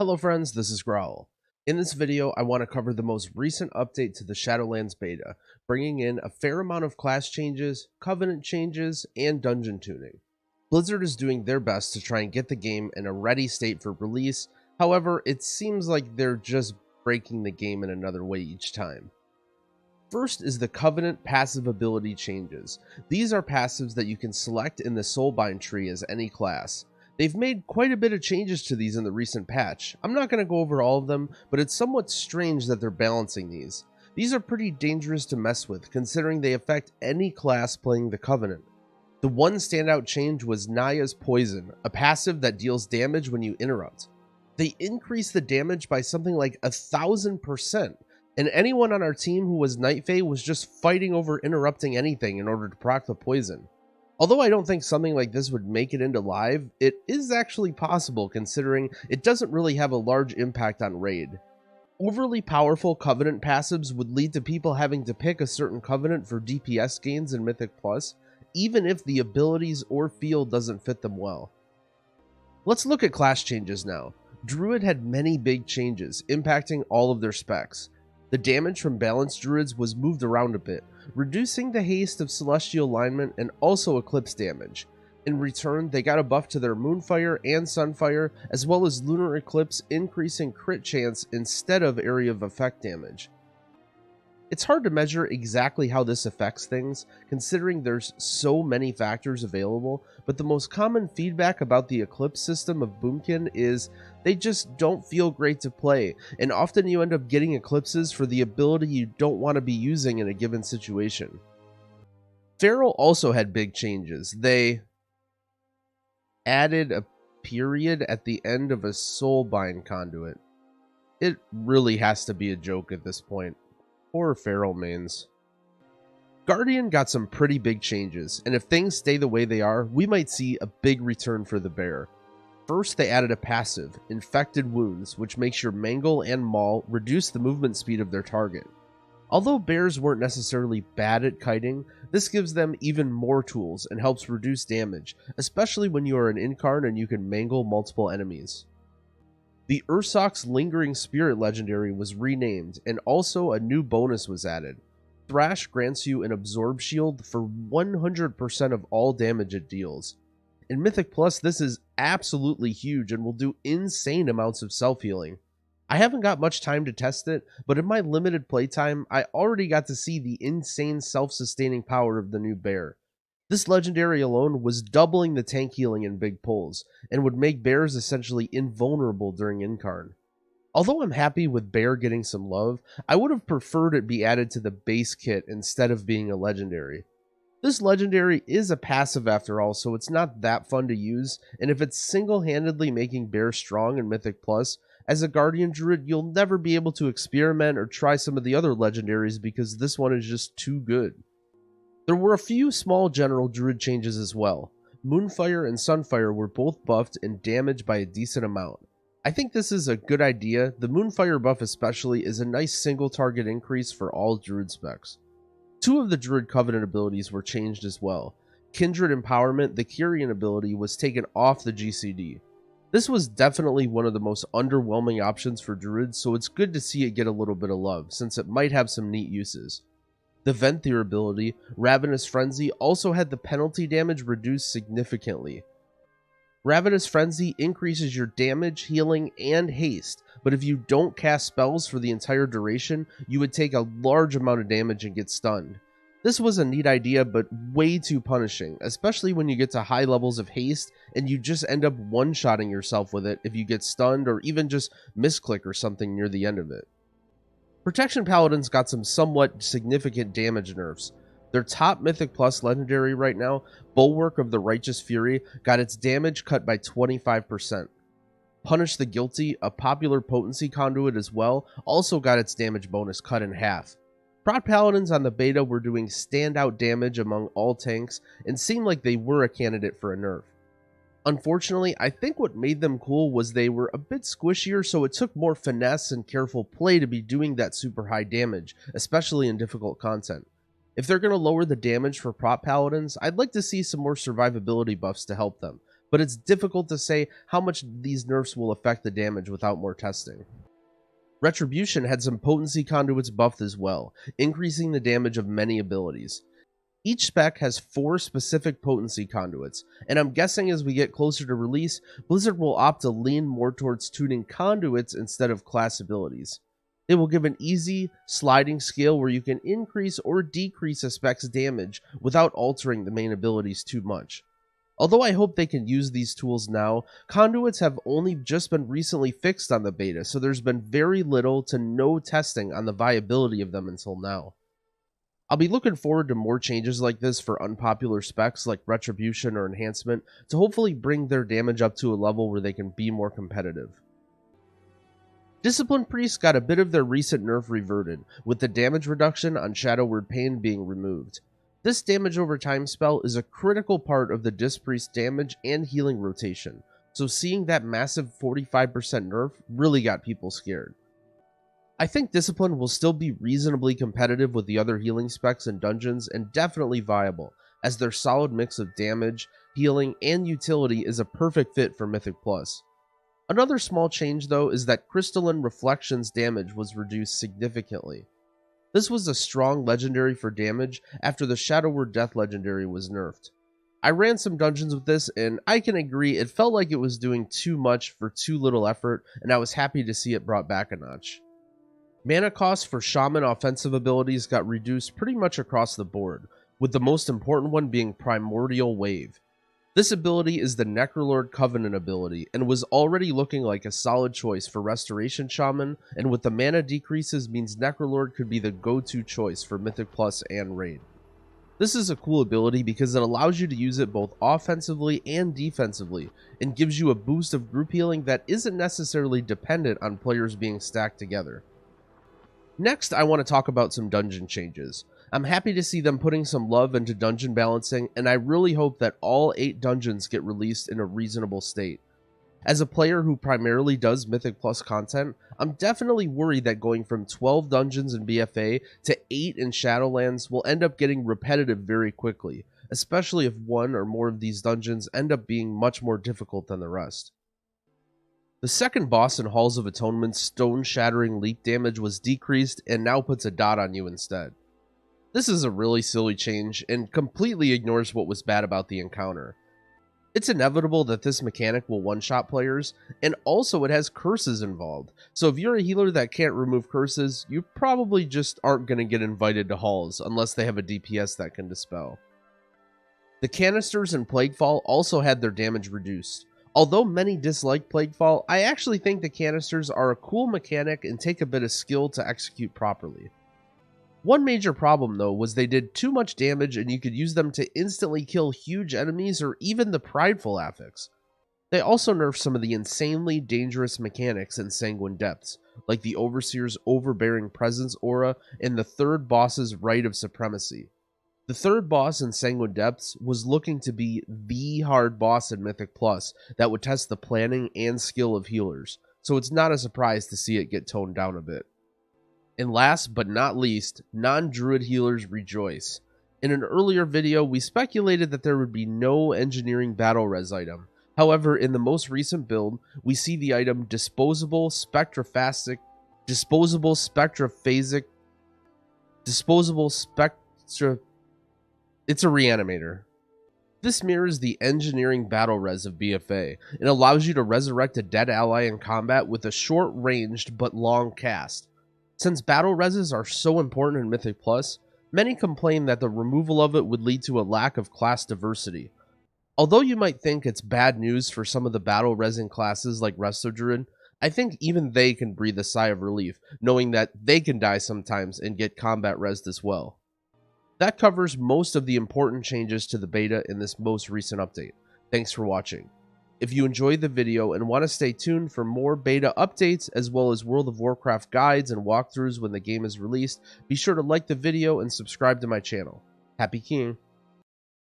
Hello friends, this is Growl. In this video, I want to cover the most recent update to the Shadowlands beta, bringing in a fair amount of class changes, covenant changes, and dungeon tuning. Blizzard is doing their best to try and get the game in a ready state for release, however, it seems like they're just breaking the game in another way each time. First is the Covenant passive ability changes. These are passives that you can select in the Soulbind tree as any class. They've made quite a bit of changes to these in the recent patch. I'm not going to go over all of them, but it's somewhat strange that they're balancing these. These are pretty dangerous to mess with, considering they affect any class playing the Covenant. The one standout change was Naya's Poison, a passive that deals damage when you interrupt. They increased the damage by something like 1,000%, and anyone on our team who was Night Fae was just fighting over interrupting anything in order to proc the poison. Although I don't think something like this would make it into live, it is actually possible considering it doesn't really have a large impact on raid. Overly powerful Covenant passives would lead to people having to pick a certain Covenant for DPS gains in Mythic Plus, even if the abilities or field doesn't fit them well. Let's look at class changes now. Druid had many big changes, impacting all of their specs. The damage from balanced druids was moved around a bit, reducing the haste of celestial alignment and also eclipse damage. In return, they got a buff to their Moonfire and Sunfire, as well as Lunar Eclipse increasing crit chance instead of area of effect damage. It's hard to measure exactly how this affects things, considering there's so many factors available, but the most common feedback about the Eclipse system of Boomkin is they just don't feel great to play, and often you end up getting Eclipses for the ability you don't want to be using in a given situation. Feral also had big changes. They added a period at the end of a Soulbind conduit. It really has to be a joke at this point. Poor Feral mains. Guardian got some pretty big changes, and if things stay the way they are, we might see a big return for the bear. First, they added a passive, Infected Wounds, which makes your Mangle and Maul reduce the movement speed of their target. Although bears weren't necessarily bad at kiting, this gives them even more tools and helps reduce damage, especially when you are an Incarn and you can mangle multiple enemies. The Ursoc's Lingering Spirit legendary was renamed, and also a new bonus was added. Thrash grants you an Absorb Shield for 100% of all damage it deals. In Mythic Plus, this is absolutely huge and will do insane amounts of self-healing. I haven't got much time to test it, but in my limited playtime, I already got to see the insane self-sustaining power of the new bear. This legendary alone was doubling the tank healing in big pulls, and would make bears essentially invulnerable during Incarn. Although I'm happy with bear getting some love, I would have preferred it be added to the base kit instead of being a legendary. This legendary is a passive after all, so it's not that fun to use, and if it's single-handedly making bear strong in Mythic Plus, as a Guardian Druid you'll never be able to experiment or try some of the other legendaries because this one is just too good. There were a few small general druid changes as well. Moonfire and Sunfire were both buffed and damaged by a decent amount. I think this is a good idea. The Moonfire buff especially is a nice single target increase for all druid specs. Two of the druid covenant abilities were changed as well. Kindred Empowerment, the Kyrian ability, was taken off the GCD. This was definitely one of the most underwhelming options for druids, so it's good to see it get a little bit of love, since it might have some neat uses. The Venthyr ability, Ravenous Frenzy, also had the penalty damage reduced significantly. Ravenous Frenzy increases your damage, healing, and haste, but if you don't cast spells for the entire duration, you would take a large amount of damage and get stunned. This was a neat idea, but way too punishing, especially when you get to high levels of haste and you just end up one-shotting yourself with it if you get stunned or even just misclick or something near the end of it. Protection Paladins got some somewhat significant damage nerfs. Their top Mythic Plus legendary right now, Bulwark of the Righteous Fury, got its damage cut by 25%. Punish the Guilty, a popular potency conduit as well, also got its damage bonus cut in half. Prot Paladins on the beta were doing standout damage among all tanks and seemed like they were a candidate for a nerf. Unfortunately, I think what made them cool was they were a bit squishier, so it took more finesse and careful play to be doing that super high damage, especially in difficult content. If they're going to lower the damage for prop paladins, I'd like to see some more survivability buffs to help them. but it's difficult to say how much these nerfs will affect the damage without more testing. Retribution had some potency conduits buffed as well, increasing the damage of many abilities. Each spec has 4 specific potency conduits, and I'm guessing as we get closer to release, Blizzard will opt to lean more towards tuning conduits instead of class abilities. They will give an easy, sliding scale where you can increase or decrease a spec's damage without altering the main abilities too much. Although I hope they can use these tools now, conduits have only just been recently fixed on the beta, so there's been very little to no testing on the viability of them until now. I'll be looking forward to more changes like this for unpopular specs like Retribution or Enhancement to hopefully bring their damage up to a level where they can be more competitive. Discipline Priests got a bit of their recent nerf reverted, with the damage reduction on Shadow Word Pain being removed. This damage over time spell is a critical part of the Disc Priest damage and healing rotation, so seeing that massive 45% nerf really got people scared. I think Discipline will still be reasonably competitive with the other healing specs and dungeons and definitely viable, as their solid mix of damage, healing, and utility is a perfect fit for Mythic Plus. Another small change though is that Crystalline Reflections damage was reduced significantly. This was a strong legendary for damage after the Shadow Word Death legendary was nerfed. I ran some dungeons with this and I can agree it felt like it was doing too much for too little effort, and I was happy to see it brought back a notch. Mana cost for Shaman offensive abilities got reduced pretty much across the board, with the most important one being Primordial Wave. This ability is the Necrolord Covenant ability, and was already looking like a solid choice for Restoration Shaman, and with the mana decreases means Necrolord could be the go-to choice for Mythic Plus and Raid. This is a cool ability because it allows you to use it both offensively and defensively, and gives you a boost of group healing that isn't necessarily dependent on players being stacked together. Next, I want to talk about some dungeon changes. I'm happy to see them putting some love into dungeon balancing, and I really hope that all 8 dungeons get released in a reasonable state. As a player who primarily does Mythic Plus content, I'm definitely worried that going from 12 dungeons in BFA to 8 in Shadowlands will end up getting repetitive very quickly, especially if one or more of these dungeons end up being much more difficult than the rest. The second boss in Halls of Atonement's stone-shattering leap damage was decreased and now puts a dot on you instead. This is a really silly change and completely ignores what was bad about the encounter. It's inevitable that this mechanic will one-shot players, and also it has curses involved, so if you're a healer that can't remove curses, you probably just aren't going to get invited to halls unless they have a DPS that can dispel. The canisters in Plaguefall also had their damage reduced. Although many dislike Plaguefall, I actually think the canisters are a cool mechanic and take a bit of skill to execute properly. One major problem though was they did too much damage and you could use them to instantly kill huge enemies or even the prideful affix. They also nerfed some of the insanely dangerous mechanics in Sanguine Depths, like the Overseer's Overbearing Presence aura and the third boss's Right of Supremacy. The third boss in Sanguine Depths was looking to be the hard boss in Mythic Plus that would test the planning and skill of healers, so it's not a surprise to see it get toned down a bit. And last but not least, non-Druid healers rejoice. In an earlier video, we speculated that there would be no engineering battle res item. However, in the most recent build, we see the item Disposable Spectra... It's a reanimator. This mirrors the engineering battle res of BFA, and allows you to resurrect a dead ally in combat with a short-ranged but long cast. Since battle reses are so important in Mythic Plus, many complain that the removal of it would lead to a lack of class diversity. Although you might think it's bad news for some of the battle resing classes like Resto Druid, I think even they can breathe a sigh of relief, knowing that they can die sometimes and get combat resed as well. That covers most of the important changes to the beta in this most recent update. Thanks for watching. If you enjoyed the video and want to stay tuned for more beta updates as well as World of Warcraft guides and walkthroughs when the game is released, be sure to like the video and subscribe to my channel. Happy keying!